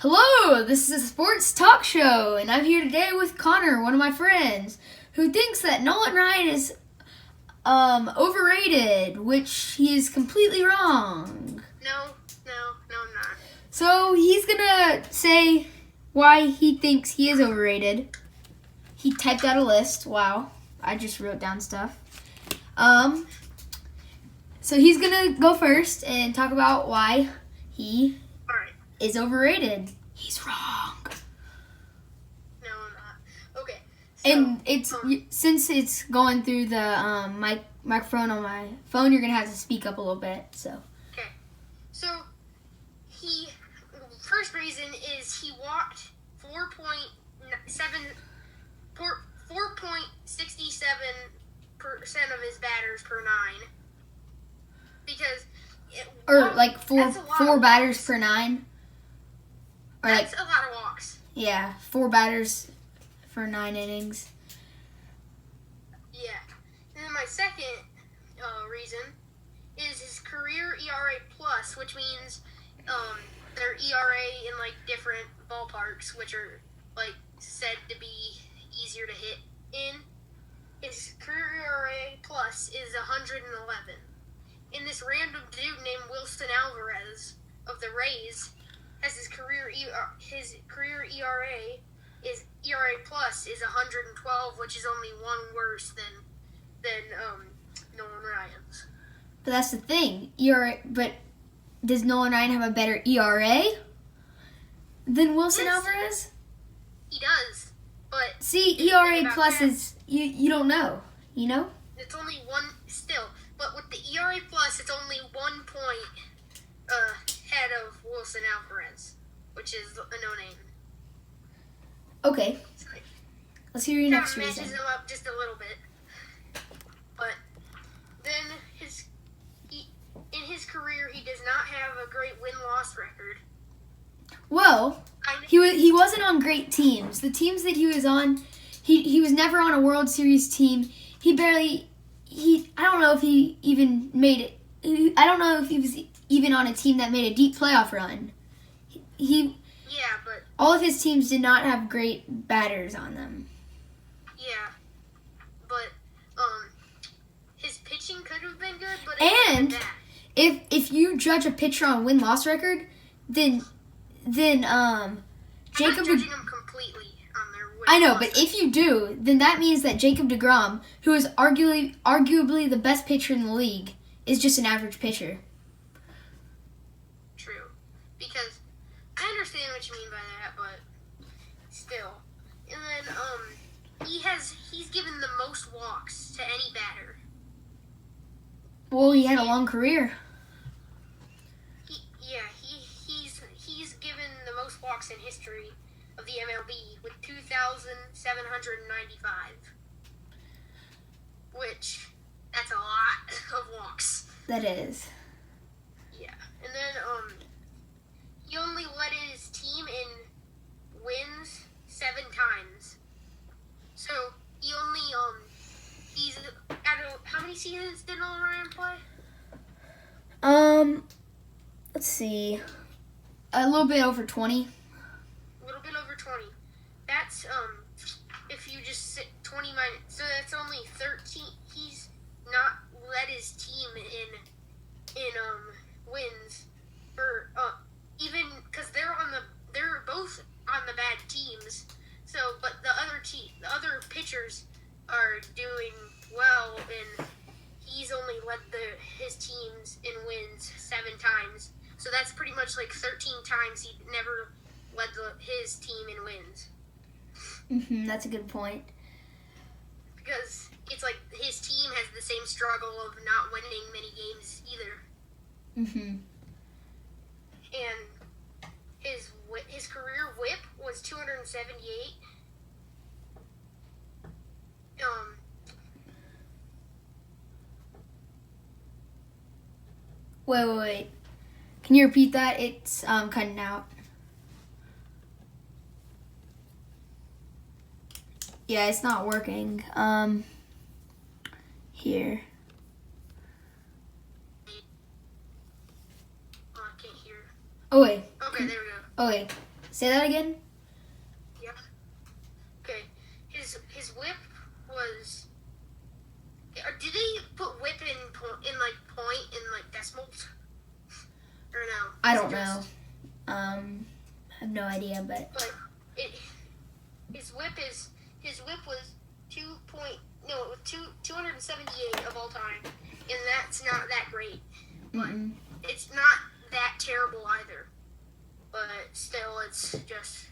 Hello, this is a sports talk show, and I'm here today with Connor, one of my friends, who thinks that Nolan Ryan is overrated, which he is completely wrong. No, I'm not. So he's gonna say why he thinks he is overrated. He typed out a list. Wow, I just wrote down stuff. So he's gonna go first and talk about why he is overrated. He's wrong. No, I'm not. Okay. So, And it's since it's going through the microphone on my phone, you're gonna have to speak up a little bit. So. Okay. So first reason is he walked 4.67% of his batters per nine. Because four batters per nine. Or that's a lot of walks. Yeah, 4 batters for 9 innings. Yeah. And then my second reason is his career ERA plus, which means their ERA in different ballparks, which are said to be easier to hit in. His career ERA plus is 111. And this random dude named Wilson Alvarez of the Rays has his career ERA plus is 112, which is only one worse than Nolan Ryan's. But that's the thing. But does Nolan Ryan have a better ERA than Wilson Alvarez? He does, but see, ERA plus is you don't know, you know. It's only one still, but with the ERA plus, it's only 1 point ahead of Wilson Alvarez, which is a no name. Okay. Let's hear your next reason. Matches him up just a little bit, but then in his career, he does not have a great win-loss record. Well, he wasn't on great teams. The teams that he was on, he was never on a World Series team. I don't know if he even made it. I don't know if he was even on a team that made a deep playoff run. But all of his teams did not have great batters on them. Yeah, but his pitching could have been good, but if you judge a pitcher on win-loss record, then I'm not judging him completely on their win. I know, but if you do, then that means that Jacob deGrom, who is arguably the best pitcher in the league, is just an average pitcher. True, because I understand what you mean by that, but still. And then he's given the most walks to any batter. Well, he had a long career. He's given the most walks in history of the MLB with 2,795, which that's a lot of walks. That is. Yeah, and then he only led his team in wins 7 times. So he only how many seasons did Nolan Ryan play? Let's see. A little bit over 20. A little bit over 20. That's if you just sit 20 minus, so that's only 13. He's not led his team in wins for even because they're both on the bad teams. So, but the other pitchers are doing well, and he's only led his teams in wins 7 times. So that's pretty much 13 times he never led his team in wins. That's a good point. Because it's his team has the same struggle of not winning many games either. And his career whip was 278. Wait. Can you repeat that? It's cutting out. Yeah, it's not working. Here. I can't hear. Oh wait. Okay, there we go. Oh wait. Say that again? Yep. Okay. His whip was. Did they put whip in like point in like decimals? Or no? I don't know. I have no idea, but his whip was 278 of all time, and that's not that great. But it's not that terrible either. But still, it's just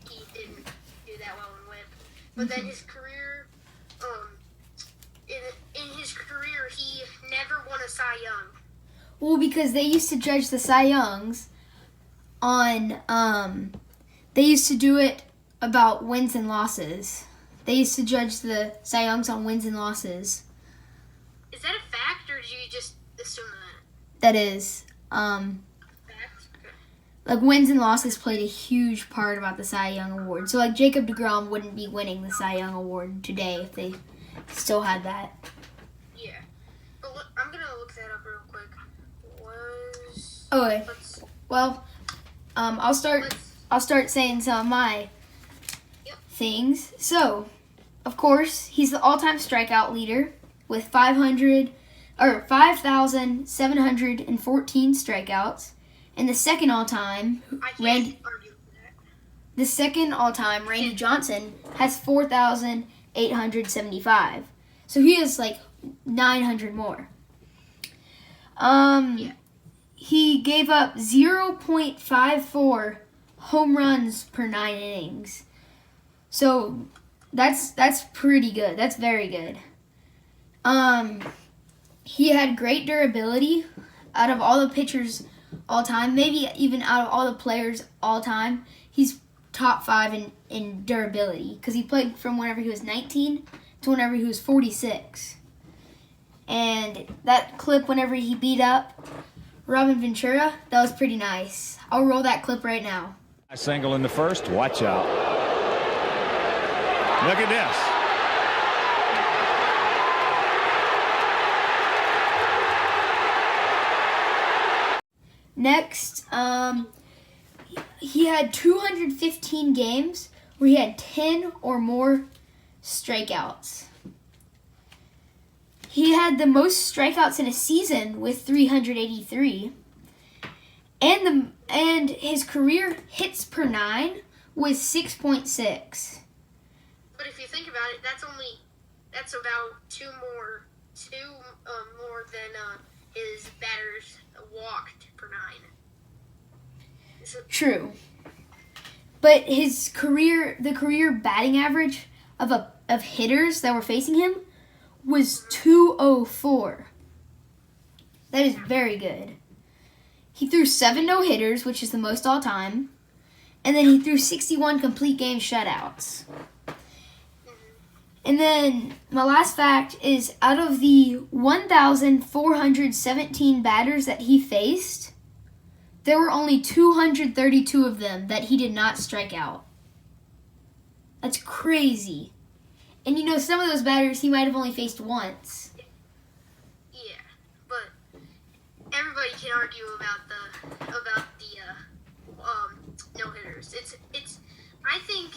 he didn't do that well in whip. But then his career, in his career, he never won a Cy Young. Well, because they used to judge the Cy Youngs on, they used to do it about wins and losses. They used to judge the Cy Youngs on wins and losses. Is that a fact, or did you just assume that? That is. Fact? Okay. Like, wins and losses played a huge part about the Cy Young Award. So, like, Jacob deGrom wouldn't be winning the Cy Young Award today if they still had that. Yeah. But I'm going to look that up real quick. Okay. Well, I'll start saying some of my things. So, of course, he's the all-time strikeout leader with 5,714 strikeouts, and the second all-time, Randy Johnson has 4,875. So he has like 900 more. He gave up 0.54 home runs per 9 innings. So that's pretty good. That's very good. He had great durability out of all the pitchers all time, maybe even out of all the players all time. He's top 5 in durability because he played from whenever he was 19 to whenever he was 46. And that clip whenever he beat up Robin Ventura, that was pretty nice. I'll roll that clip right now. A single in the first. Watch out. Look at this. Next, he had 215 games where he had 10 or more strikeouts. He had the most strikeouts in a season with 383. And his career hits per 9 was 6.6. But if you think about it, that's about two more than his batters walked per 9. True. But the career batting average of hitters that were facing him was 204. That is very good. He threw 7 no-hitters, which is the most all time. And then he threw 61 complete game shutouts. And then my last fact is out of the 1,417 batters that he faced, there were only 232 of them that he did not strike out. That's crazy. And some of those batters he might have only faced once. Yeah, but everybody can argue about the no hitters. I think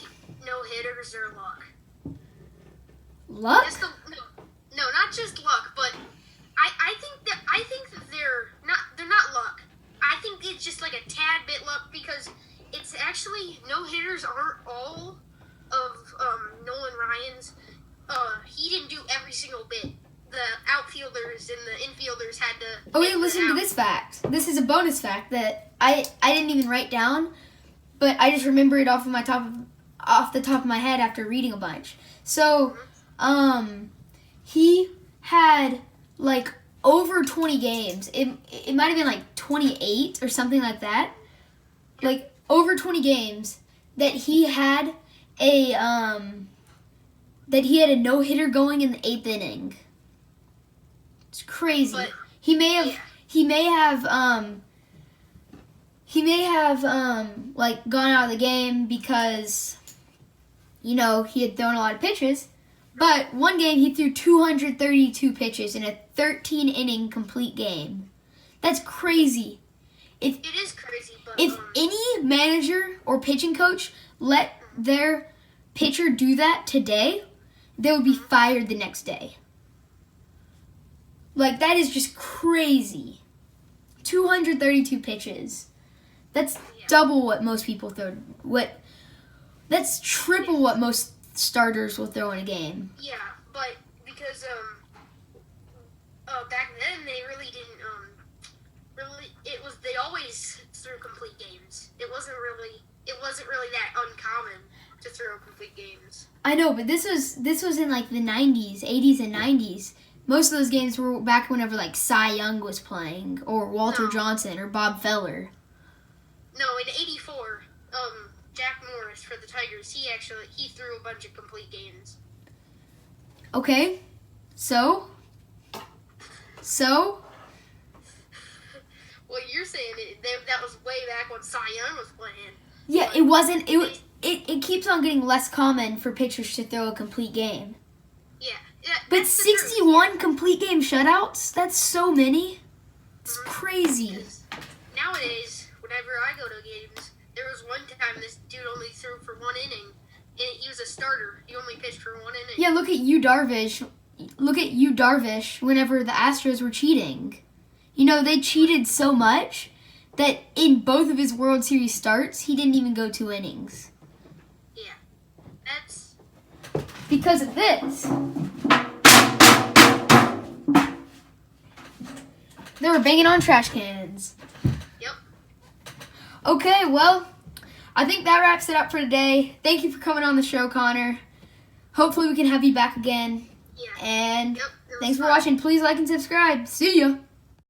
no hitters are luck. Luck? No, not just luck, but I think that they're not luck. I think it's just like a tad bit luck because it's actually no hitters aren't all of Nolan Ryan's. He didn't do every single bit. The outfielders and the infielders had to. Oh wait, listen to this fact. This is a bonus fact that I didn't even write down, but I just remember it off the top of my head after reading a bunch. So, he had like over 20 games. It might have been like 28 or something like that. Like over 20 games that he had a no-hitter going in the 8th inning. It's crazy. But, he may have like gone out of the game because he had thrown a lot of pitches. But one game he threw 232 pitches in a 13-inning complete game. That's crazy. If It is crazy, but if any manager or pitching coach let their pitcher do that today, they would be fired the next day. Like, that is just crazy. 232 pitches. That's double what most people throw. That's triple what most starters will throw in a game. yeah, but because back then they really didn't they always threw complete games. It wasn't really that uncommon to throw complete games. I know, but this was in like the 90s, 80s and 90s. Most of those games were back whenever like Cy Young was playing, or Walter Johnson, or Bob Feller. No, in '84, Jack Morris for the Tigers, he threw a bunch of complete games. Okay, so. Well, you're saying that was way back when Cy Young was playing. Yeah, it wasn't. It keeps on getting less common for pitchers to throw a complete game. Yeah. But 61 complete game shutouts? That's so many. It's crazy. Nowadays, whenever I go to games, there was one time this dude only threw for 1 inning, and he was a starter. He only pitched for 1 inning. Yeah, look at you, Darvish. Whenever the Astros were cheating. You know, they cheated so much that in both of his World Series starts, he didn't even go 2 innings. Yeah. That's... Because of this. They were banging on trash cans. Yep. Okay, well, I think that wraps it up for today. Thank you for coming on the show, Connor. Hopefully we can have you back again. Yeah. And Yep, thanks for watching. Please like and subscribe. See ya.